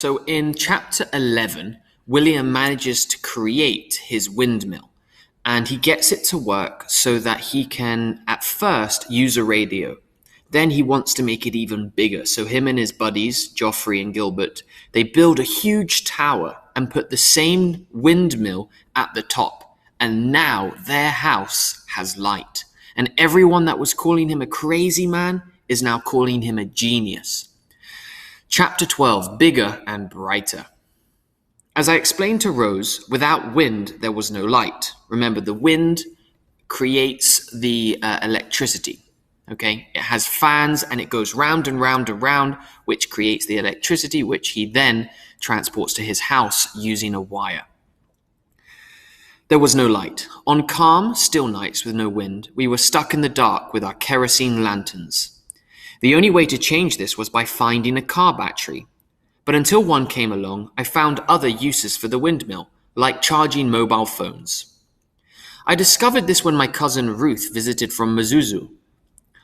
So in chapter 11, William manages to create his windmill and he gets it to work so that he can at first use a radio. Then he wants to make it even bigger. So him and his buddies, Joffrey and Gilbert, they build a huge tower and put the same windmill at the top. And now their house has light. And everyone that was calling him a crazy man is now calling him a genius. Chapter 12, Bigger and Brighter. As I explained to Rose, without wind, there was no light. Remember, the wind creates the electricity. Okay, it has fans and it goes round and round and round, which creates the electricity, which he then transports to his house using a wire. There was no light. On calm, still nights with no wind, we were stuck in the dark with our kerosene lanterns. The only way to change this was by finding a car battery. But until one came along, I found other uses for the windmill, like charging mobile phones. I discovered this when my cousin Ruth visited from Mazuzu.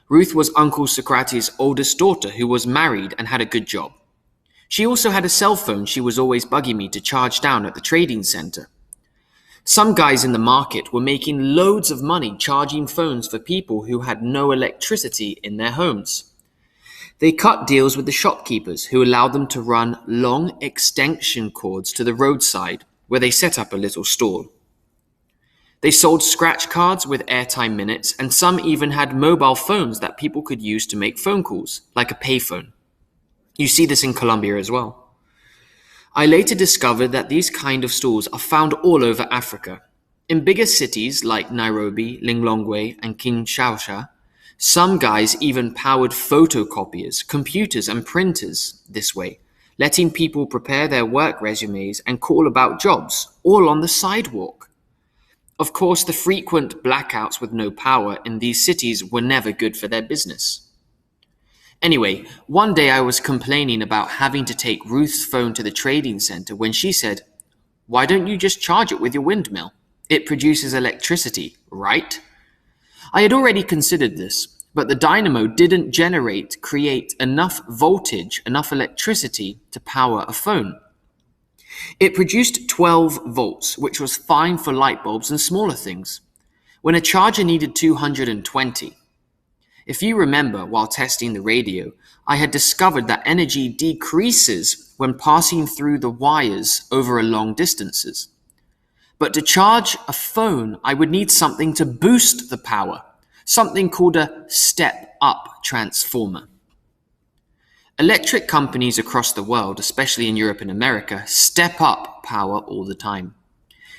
Ruth was Uncle Socrates' oldest daughter who was married and had a good job. She also had a cell phone she was always bugging me to charge down at the trading center. Some guys in the market were making loads of money charging phones for people who had no electricity in their homes. They cut deals with the shopkeepers who allowed them to run long extension cords to the roadside where they set up a little stall. They sold scratch cards with airtime minutes, and some even had mobile phones that people could use to make phone calls, like a payphone. You see this in Colombia as well. I later discovered that these kind of stalls are found all over Africa. In bigger cities like Nairobi, Lilongwe, and Kinshasa, some guys even powered photocopiers, computers, and printers this way, letting people prepare their work resumes and call about jobs, all on the sidewalk. Of course, the frequent blackouts with no power in these cities were never good for their business. Anyway, one day I was complaining about having to take Ruth's phone to the trading center when she said, "Why don't you just charge it with your windmill? It produces electricity, right?" I had already considered this, but the dynamo didn't create enough voltage, enough electricity to power a phone. It produced 12 volts, which was fine for light bulbs and smaller things, when a charger needed 220. If you remember, while testing the radio, I had discovered that energy decreases when passing through the wires over long distances. But to charge a phone, I would need something to boost the power, something called a step-up transformer. Electric companies across the world, especially in Europe and America, step up power all the time.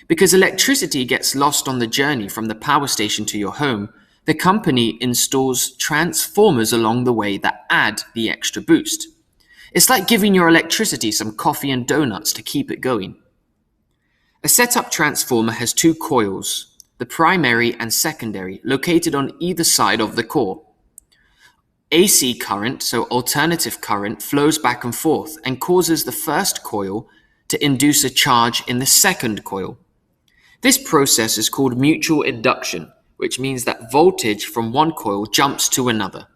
Because electricity gets lost on the journey from the power station to your home, the company installs transformers along the way that add the extra boost. It's like giving your electricity some coffee and donuts to keep it going. A setup transformer has two coils, the primary and secondary, located on either side of the core. AC current, so alternative current, flows back and forth and causes the first coil to induce a charge in the second coil. This process is called mutual induction, which means that voltage from one coil jumps to another.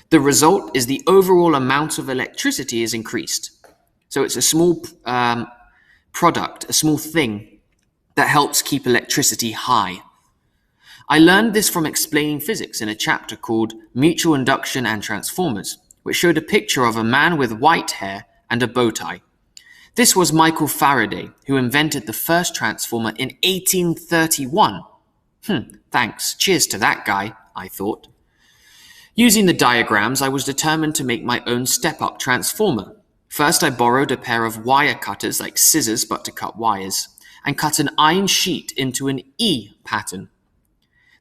The result is the overall amount of electricity is increased. So it's a small product, a small thing that helps keep electricity high. I learned this from explaining physics in a chapter called Mutual Induction and Transformers, which showed a picture of a man with white hair and a bow tie. This was Michael Faraday, who invented the first transformer in 1831. Thanks, cheers to that guy, I thought. Using the diagrams, I was determined to make my own step-up transformer. First, I borrowed a pair of wire cutters, like scissors but to cut wires, and cut an iron sheet into an E pattern.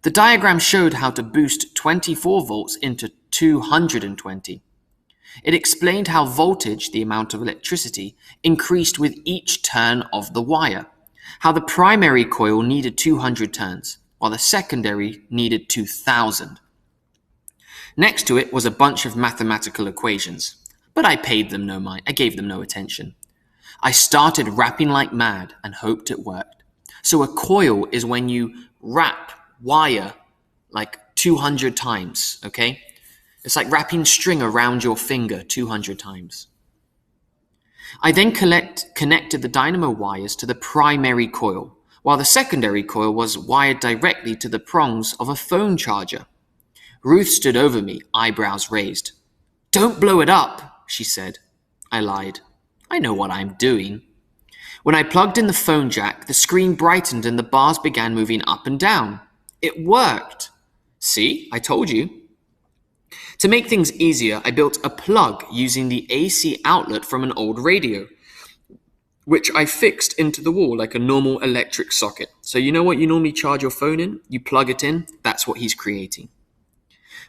The diagram showed how to boost 24 volts into 220. It explained how voltage, the amount of electricity, increased with each turn of the wire, how the primary coil needed 200 turns, while the secondary needed 2,000. Next to it was a bunch of mathematical equations, but I paid them no mind. I gave them no attention. I started rapping like mad and hoped it worked. So a coil is when you wrap wire like 200 times, okay? It's like wrapping string around your finger 200 times. I then connected the dynamo wires to the primary coil, while the secondary coil was wired directly to the prongs of a phone charger. Ruth stood over me, eyebrows raised. "Don't blow it up," she said. I lied. "I know what I'm doing." When I plugged in the phone jack, the screen brightened and the bars began moving up and down. It worked. "See, I told you." To make things easier, I built a plug using the AC outlet from an old radio, which I fixed into the wall like a normal electric socket. So you know what you normally charge your phone in? You plug it in, that's what he's creating.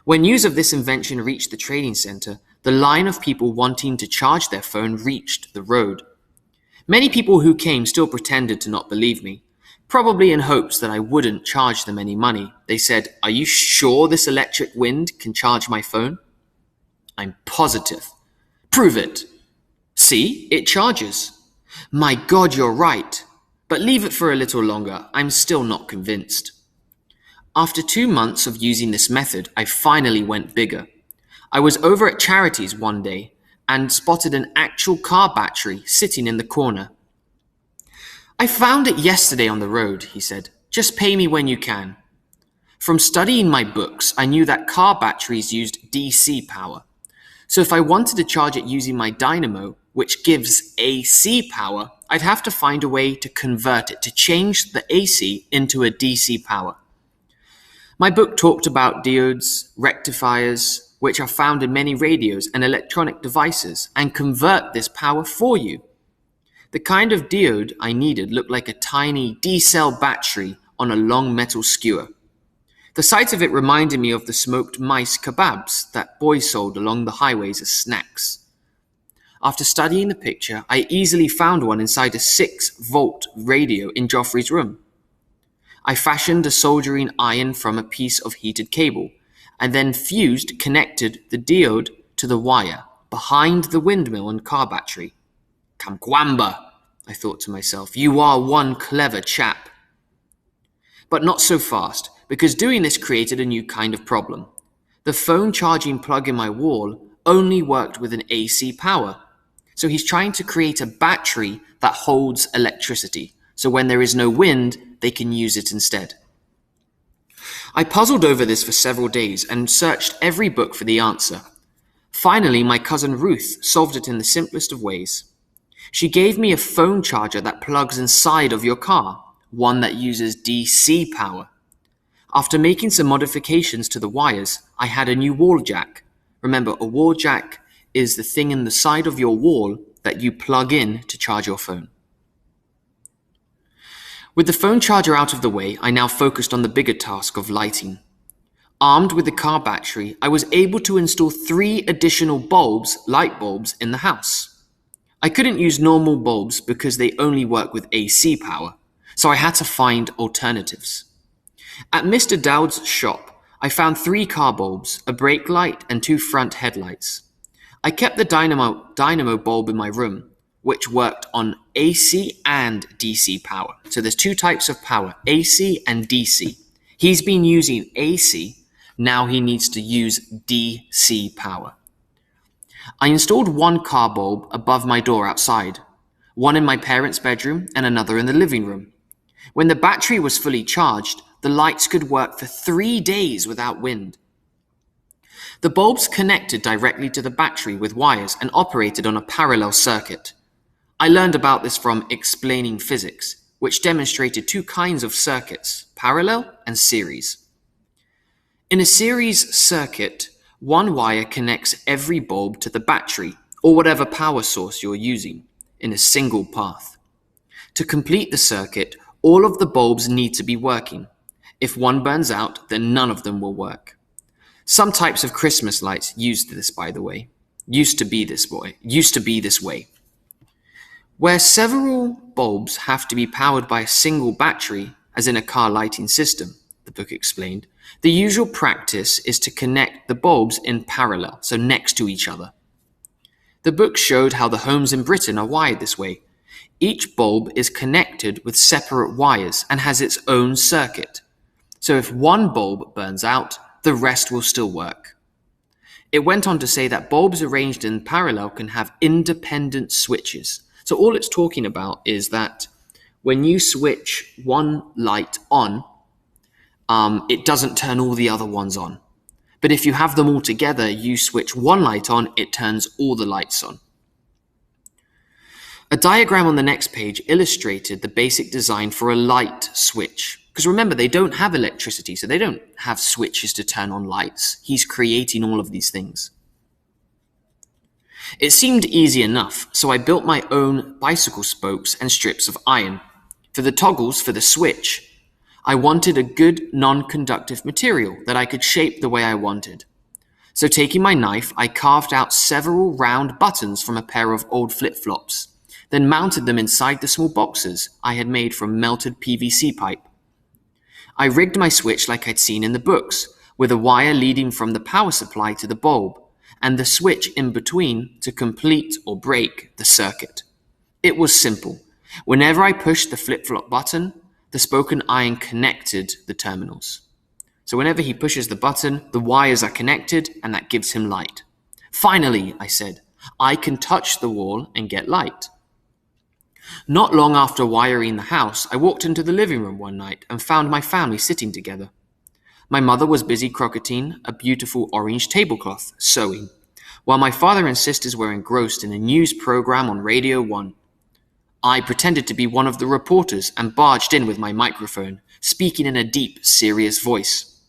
When news of this invention reached the trading center, the line of people wanting to charge their phone reached the road. Many people who came still pretended to not believe me, probably in hopes that I wouldn't charge them any money. They said, "Are you sure this electric wind can charge my phone?" "I'm positive." "Prove it." "See, it charges." "My God, you're right. But leave it for a little longer. I'm still not convinced." After 2 months of using this method, I finally went bigger. I was over at Charities one day and spotted an actual car battery sitting in the corner. "I found it yesterday on the road," he said. "Just pay me when you can." From studying my books, I knew that car batteries used DC power. So if I wanted to charge it using my dynamo, which gives AC power, I'd have to find a way to convert it, to change the AC into a DC power. My book talked about diodes, rectifiers, which are found in many radios and electronic devices, and convert this power for you. The kind of diode I needed looked like a tiny D-cell battery on a long metal skewer. The sight of it reminded me of the smoked mice kebabs that boys sold along the highways as snacks. After studying the picture, I easily found one inside a 6-volt radio in Joffrey's room. I fashioned a soldering iron from a piece of heated cable, and then connected the diode to the wire behind the windmill and car battery. "Kamkwamba," I thought to myself, "you are one clever chap." But not so fast, because doing this created a new kind of problem. The phone charging plug in my wall only worked with an AC power. So he's trying to create a battery that holds electricity, so when there is no wind, they can use it instead. I puzzled over this for several days and searched every book for the answer. Finally, my cousin Ruth solved it in the simplest of ways. She gave me a phone charger that plugs inside of your car, one that uses DC power. After making some modifications to the wires, I had a new wall jack. Remember, a wall jack is the thing in the side of your wall that you plug in to charge your phone. With the phone charger out of the way, I now focused on the bigger task of lighting. Armed with the car battery, I was able to install 3 additional light bulbs, in the house. I couldn't use normal bulbs because they only work with AC power, so I had to find alternatives. At Mr. Dowd's shop, I found 3 car bulbs, a brake light, and 2 front headlights. I kept the dynamo bulb in my room, which worked on AC and DC power. So there's 2 types of power, AC and DC. He's been using AC, now he needs to use DC power. I installed 1 car bulb above my door outside, one in my parents' bedroom and another in the living room. When the battery was fully charged, the lights could work for 3 days without wind. The bulbs connected directly to the battery with wires and operated on a parallel circuit. I learned about this from Explaining Physics, which demonstrated 2 kinds of circuits, parallel and series. In a series circuit, one wire connects every bulb to the battery, or whatever power source you're using, in a single path. To complete the circuit, all of the bulbs need to be working. If one burns out, then none of them will work. Some types of Christmas lights used to be this way. Where several bulbs have to be powered by a single battery, as in a car lighting system, the book explained, the usual practice is to connect the bulbs in parallel, so next to each other. The book showed how the homes in Britain are wired this way. Each bulb is connected with separate wires and has its own circuit. So if one bulb burns out, the rest will still work. It went on to say that bulbs arranged in parallel can have independent switches. So all it's talking about is that when you switch one light on, it doesn't turn all the other ones on. But if you have them all together, you switch one light on, it turns all the lights on. A diagram on the next page illustrated the basic design for a light switch. Because remember, they don't have electricity, so they don't have switches to turn on lights. He's creating all of these things. It seemed easy enough, so I built my own bicycle spokes and strips of iron. For the toggles for the switch, I wanted a good non-conductive material that I could shape the way I wanted. So taking my knife, I carved out several round buttons from a pair of old flip-flops, then mounted them inside the small boxes I had made from melted PVC pipe. I rigged my switch like I'd seen in the books, with a wire leading from the power supply to the bulb, and the switch in between to complete or break the circuit. It was simple. Whenever I pushed the flip-flop button, the spoken iron connected the terminals. So whenever he pushes the button, the wires are connected, and that gives him light. Finally, I said, I can touch the wall and get light. Not long after wiring the house, I walked into the living room one night and found my family sitting together. My mother was busy crocheting a beautiful orange tablecloth, sewing, while my father and sisters were engrossed in a news program on Radio 1. I pretended to be one of the reporters and barged in with my microphone, speaking in a deep, serious voice.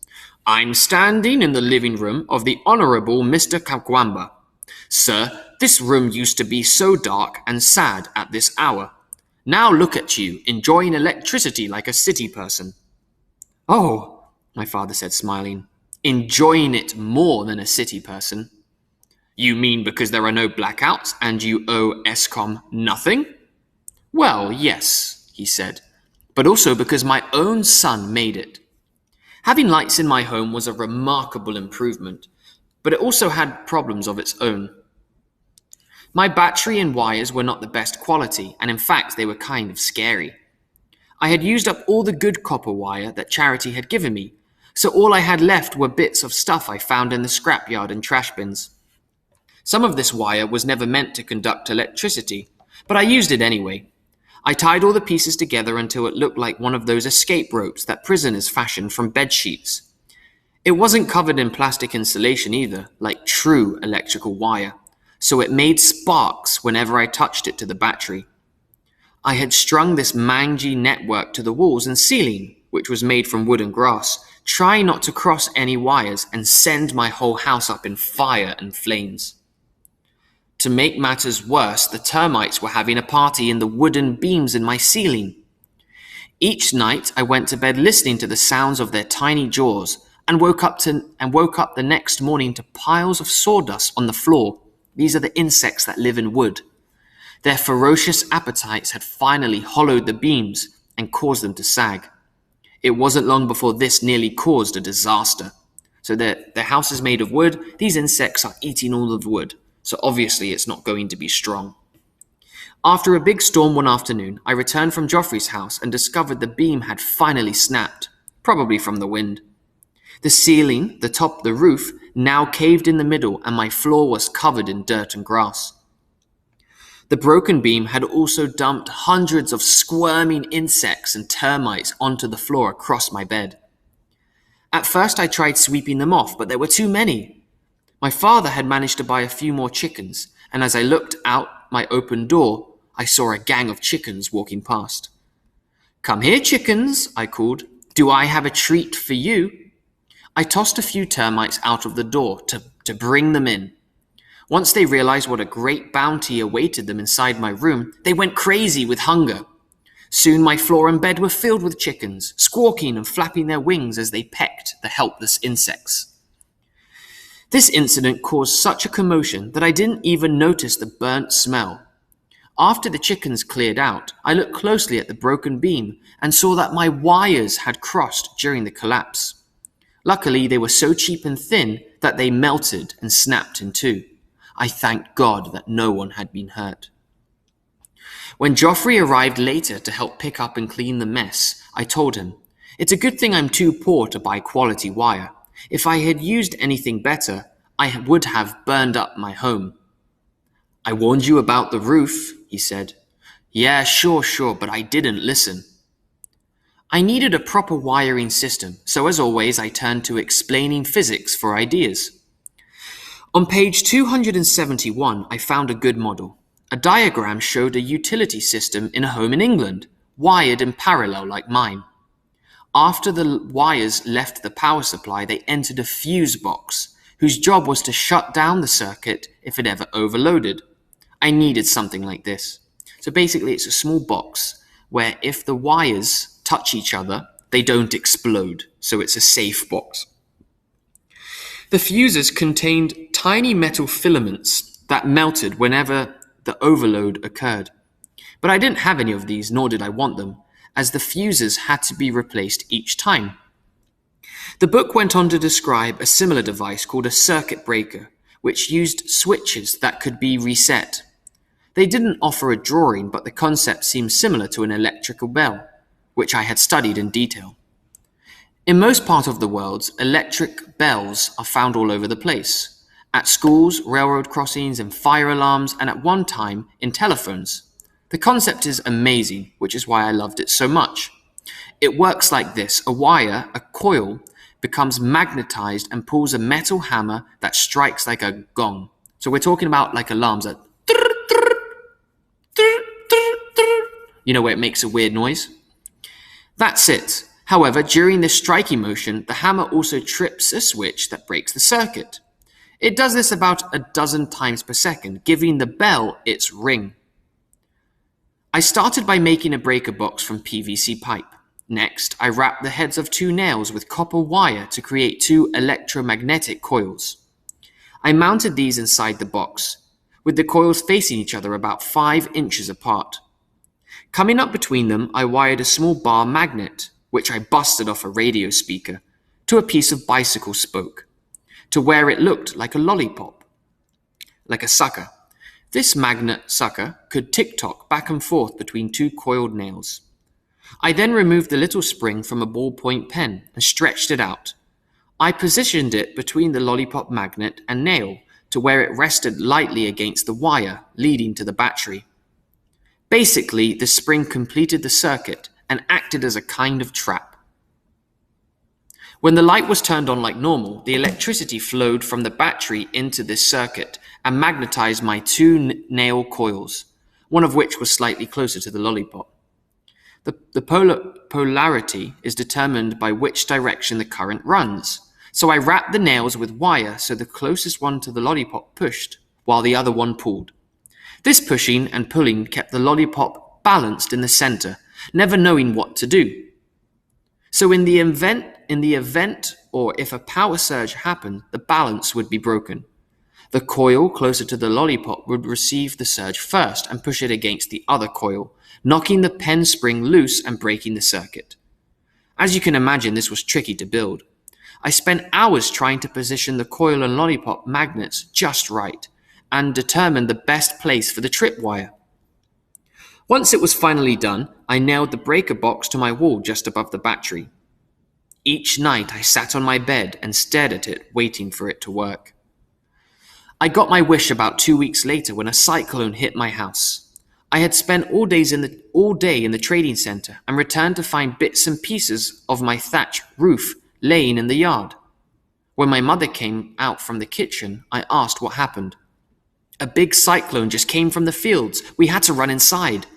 I'm standing in the living room of the Honourable Mr. Kakwamba. Sir, this room used to be so dark and sad at this hour. Now look at you, enjoying electricity like a city person. Oh, my father said, smiling, enjoying it more than a city person. You mean because there are no blackouts and you owe Eskom nothing? Well, yes, he said, but also because my own son made it. Having lights in my home was a remarkable improvement, but it also had problems of its own. My battery and wires were not the best quality, and in fact they were kind of scary. I had used up all the good copper wire that Charity had given me, so all I had left were bits of stuff I found in the scrapyard and trash bins. Some of this wire was never meant to conduct electricity, but I used it anyway. I tied all the pieces together until it looked like one of those escape ropes that prisoners fashion from bed sheets. It wasn't covered in plastic insulation either, like true electrical wire, so it made sparks whenever I touched it to the battery. I had strung this mangy network to the walls and ceiling, which was made from wood and grass, trying not to cross any wires and send my whole house up in fire and flames. To make matters worse, the termites were having a party in the wooden beams in my ceiling. Each night I went to bed listening to the sounds of their tiny jaws and woke up the next morning to piles of sawdust on the floor. These are the insects that live in wood. Their ferocious appetites had finally hollowed the beams and caused them to sag. It wasn't long before this nearly caused a disaster. So their house is made of wood. These insects are eating all of the wood. So obviously it's not going to be strong. After a big storm one afternoon, I returned from Joffrey's house and discovered the beam had finally snapped, probably from the wind. The ceiling, the top, the roof, now caved in the middle, and my floor was covered in dirt and grass. The broken beam had also dumped hundreds of squirming insects and termites onto the floor across my bed. At first I tried sweeping them off, but there were too many. My father had managed to buy a few more chickens, and as I looked out my open door, I saw a gang of chickens walking past. Come here, chickens, I called. Do I have a treat for you? I tossed a few termites out of the door to bring them in. Once they realized what a great bounty awaited them inside my room, they went crazy with hunger. Soon my floor and bed were filled with chickens, squawking and flapping their wings as they pecked the helpless insects. This incident caused such a commotion that I didn't even notice the burnt smell. After the chickens cleared out, I looked closely at the broken beam and saw that my wires had crossed during the collapse. Luckily, they were so cheap and thin that they melted and snapped in two. I thanked God that no one had been hurt. When Joffrey arrived later to help pick up and clean the mess, I told him, "It's a good thing I'm too poor to buy quality wire. If I had used anything better, I would have burned up my home. I warned you about the roof, he said. Yeah, sure, but I didn't listen. I needed a proper wiring system, so as always I turned to explaining physics for ideas. On page 271, I found a good model. A diagram showed a utility system in a home in England, wired in parallel like mine. After the wires left the power supply, they entered a fuse box, whose job was to shut down the circuit if it ever overloaded. I needed something like this. So basically, it's a small box where if the wires touch each other, they don't explode. So it's a safe box. The fuses contained tiny metal filaments that melted whenever the overload occurred. But I didn't have any of these, nor did I want them, as the fuses had to be replaced each time. The book went on to describe a similar device called a circuit breaker, which used switches that could be reset. They didn't offer a drawing, but the concept seemed similar to an electrical bell, which I had studied in detail. In most parts of the world, electric bells are found all over the place. At schools, railroad crossings, in fire alarms, and at one time, in telephones. The concept is amazing, which is why I loved it so much. It works like this. A wire, a coil, becomes magnetized and pulls a metal hammer that strikes like a gong. So we're talking about like alarms that... You know, where it makes a weird noise? That's it. However, during this striking motion, the hammer also trips a switch that breaks the circuit. It does this about a dozen times per second, giving the bell its ring. I started by making a breaker box from PVC pipe. Next, I wrapped the heads of 2 nails with copper wire to create 2 electromagnetic coils. I mounted these inside the box, with the coils facing each other about 5 inches apart. Coming up between them, I wired a small bar magnet, which I busted off a radio speaker, to a piece of bicycle spoke, to where it looked like a lollipop, like a sucker. This magnet sucker could tick-tock back and forth between 2 coiled nails. I then removed the little spring from a ballpoint pen and stretched it out. I positioned it between the lollipop magnet and nail to where it rested lightly against the wire leading to the battery. Basically, the spring completed the circuit and acted as a kind of trap. When the light was turned on like normal, the electricity flowed from the battery into this circuit and magnetized my 2 nail coils, one of which was slightly closer to the lollipop. The polarity is determined by which direction the current runs. So I wrapped the nails with wire so the closest one to the lollipop pushed, while the other one pulled. This pushing and pulling kept the lollipop balanced in the center, never knowing what to do. So in the event or if a power surge happened, the balance would be broken. The coil closer to the lollipop would receive the surge first and push it against the other coil, knocking the pen spring loose and breaking the circuit. As you can imagine, this was tricky to build. I spent hours trying to position the coil and lollipop magnets just right, and determine the best place for the tripwire. Once it was finally done, I nailed the breaker box to my wall just above the battery. Each night I sat on my bed and stared at it, waiting for it to work. I got my wish about 2 weeks later when a cyclone hit my house. I had spent all day in the trading center and returned to find bits and pieces of my thatch roof laying in the yard. When my mother came out from the kitchen, I asked what happened. A big cyclone just came from the fields. We had to run inside.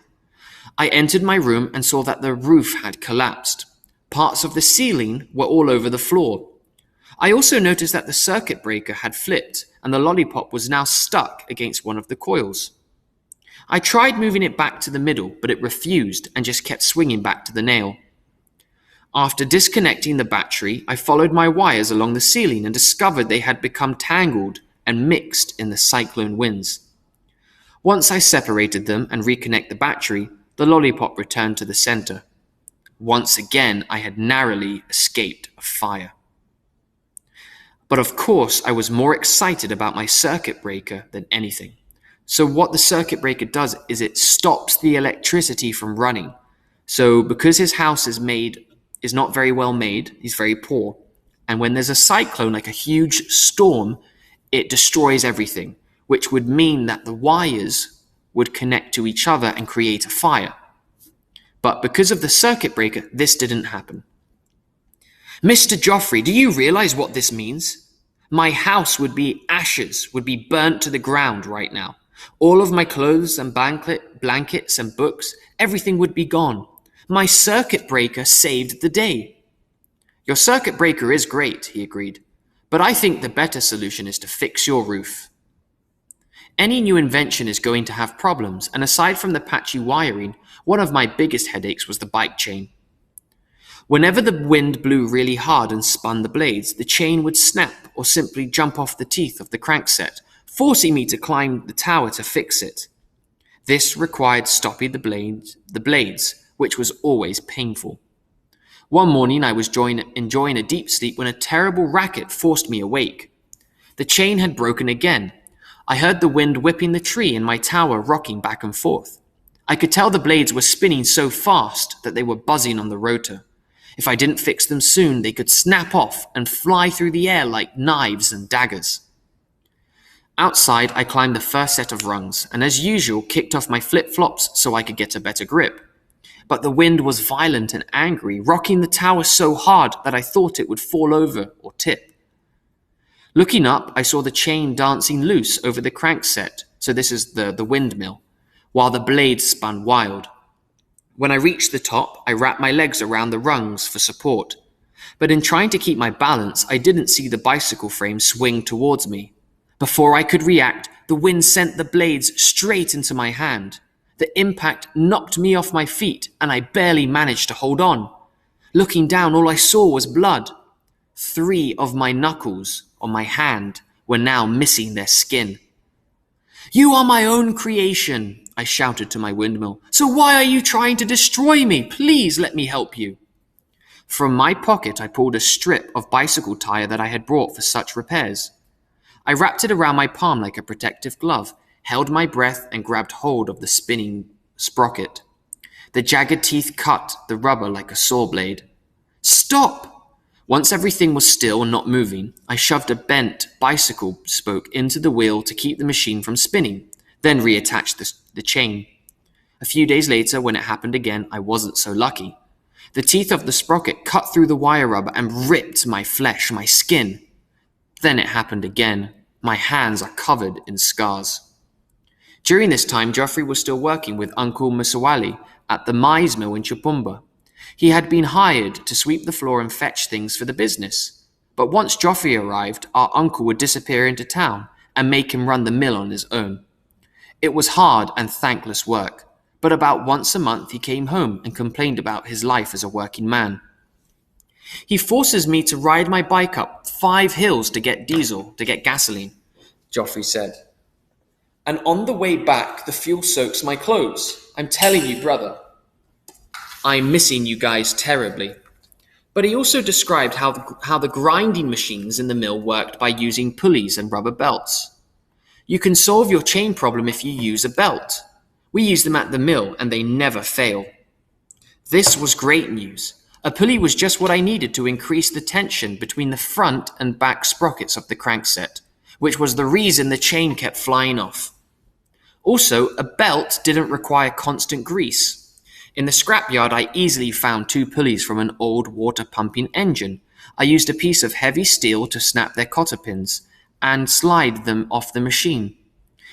I entered my room and saw that the roof had collapsed. Parts of the ceiling were all over the floor. I also noticed that the circuit breaker had flipped and the lollipop was now stuck against one of the coils. I tried moving it back to the middle, but it refused and just kept swinging back to the nail. After disconnecting the battery, I followed my wires along the ceiling and discovered they had become tangled and mixed in the cyclone winds. Once I separated them and reconnected the battery, the lollipop returned to the center. Once again, I had narrowly escaped a fire. But of course, I was more excited about my circuit breaker than anything. So what the circuit breaker does is it stops the electricity from running. So because his house is not very well made, he's very poor, and when there's a cyclone, like a huge storm, it destroys everything, which would mean that the wires would connect to each other and create a fire. But because of the circuit breaker, this didn't happen. Mr. Joffrey, do you realize what this means? My house would be ashes, would be burnt to the ground right now. All of my clothes and blankets and books, everything would be gone. My circuit breaker saved the day. Your circuit breaker is great, he agreed, but I think the better solution is to fix your roof. Any new invention is going to have problems, and aside from the patchy wiring, one of my biggest headaches was the bike chain. Whenever the wind blew really hard and spun the blades, the chain would snap or simply jump off the teeth of the crankset, forcing me to climb the tower to fix it. This required stopping the blades, which was always painful. One morning I was enjoying a deep sleep when a terrible racket forced me awake. The chain had broken again. I heard the wind whipping the tree in my tower rocking back and forth. I could tell the blades were spinning so fast that they were buzzing on the rotor. If I didn't fix them soon, they could snap off and fly through the air like knives and daggers. Outside, I climbed the first set of rungs, and as usual, kicked off my flip-flops so I could get a better grip. But the wind was violent and angry, rocking the tower so hard that I thought it would fall over or tip. Looking up, I saw the chain dancing loose over the crankset, so this is the windmill, while the blades spun wild. When I reached the top, I wrapped my legs around the rungs for support. But in trying to keep my balance, I didn't see the bicycle frame swing towards me. Before I could react, the wind sent the blades straight into my hand. The impact knocked me off my feet, and I barely managed to hold on. Looking down, all I saw was blood. 3 of my knuckles on my hand were now missing their skin. "You are my own creation," I shouted to my windmill. "So why are you trying to destroy me? Please let me help you." From my pocket, I pulled a strip of bicycle tire that I had brought for such repairs. I wrapped it around my palm like a protective glove, held my breath, and grabbed hold of the spinning sprocket. The jagged teeth cut the rubber like a saw blade. "Stop!" Once everything was still and not moving, I shoved a bent bicycle spoke into the wheel to keep the machine from spinning, then reattached the chain. A few days later, when it happened again, I wasn't so lucky. The teeth of the sprocket cut through the wire rubber and ripped my flesh, my skin. Then it happened again. My hands are covered in scars. During this time, Joffrey was still working with Uncle Musawali at the maize mill in Chupumba. He had been hired to sweep the floor and fetch things for the business. But once Joffrey arrived, our uncle would disappear into town and make him run the mill on his own. It was hard and thankless work, but about once a month he came home and complained about his life as a working man. "He forces me to ride my bike up 5 hills to get gasoline," Joffrey said. "And on the way back, the fuel soaks my clothes. I'm telling you, brother, I'm missing you guys terribly." But he also described how the grinding machines in the mill worked by using pulleys and rubber belts. "You can solve your chain problem if you use a belt. We use them at the mill and they never fail." This was great news. A pulley was just what I needed to increase the tension between the front and back sprockets of the crankset, which was the reason the chain kept flying off. Also, a belt didn't require constant grease. In the scrapyard, I easily found 2 pulleys from an old water-pumping engine. I used a piece of heavy steel to snap their cotter pins and slide them off the machine.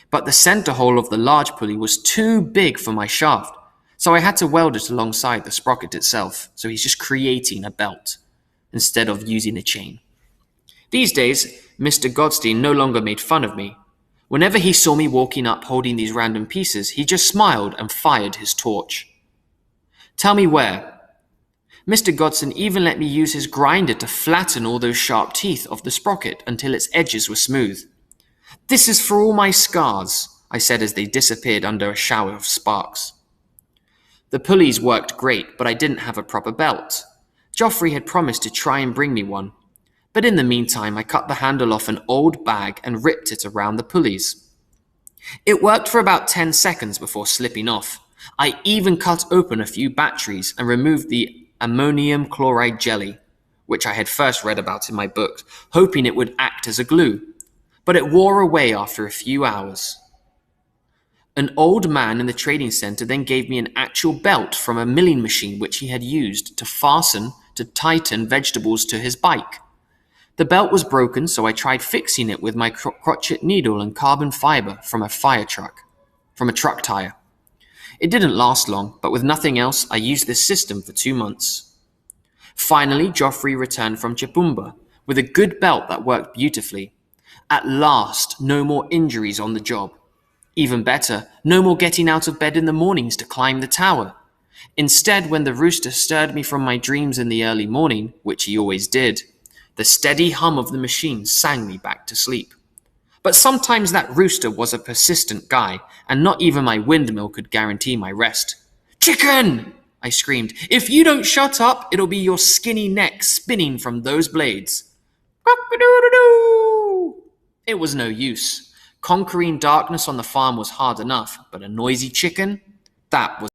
But the center hole of the large pulley was too big for my shaft, so I had to weld it alongside the sprocket itself, so he's just creating a belt instead of using a chain. These days, Mr. Godstein no longer made fun of me. Whenever he saw me walking up holding these random pieces, he just smiled and fired his torch. "Tell me where." Mr. Godson even let me use his grinder to flatten all those sharp teeth of the sprocket until its edges were smooth. "This is for all my scars," I said as they disappeared under a shower of sparks. The pulleys worked great, but I didn't have a proper belt. Joffrey had promised to try and bring me one. But in the meantime, I cut the handle off an old bag and ripped it around the pulleys. It worked for about 10 seconds before slipping off. I even cut open a few batteries and removed the ammonium chloride jelly, which I had first read about in my books, hoping it would act as a glue. but it wore away after a few hours. An old man in the trading center then gave me an actual belt from a milling machine which he had used to tighten vegetables to his bike. The belt was broken, so I tried fixing it with my crochet needle and carbon fiber from a truck tire. It didn't last long, but with nothing else, I used this system for 2 months. Finally, Joffrey returned from Chipumba with a good belt that worked beautifully. At last, no more injuries on the job. Even better, no more getting out of bed in the mornings to climb the tower. Instead, when the rooster stirred me from my dreams in the early morning, which he always did, the steady hum of the machine sang me back to sleep. But sometimes that rooster was a persistent guy, and not even my windmill could guarantee my rest. "Chicken!" I screamed. "If you don't shut up, it'll be your skinny neck spinning from those blades." Cock-a-doodle-doo! It was no use. Conquering darkness on the farm was hard enough, but a noisy chicken? That was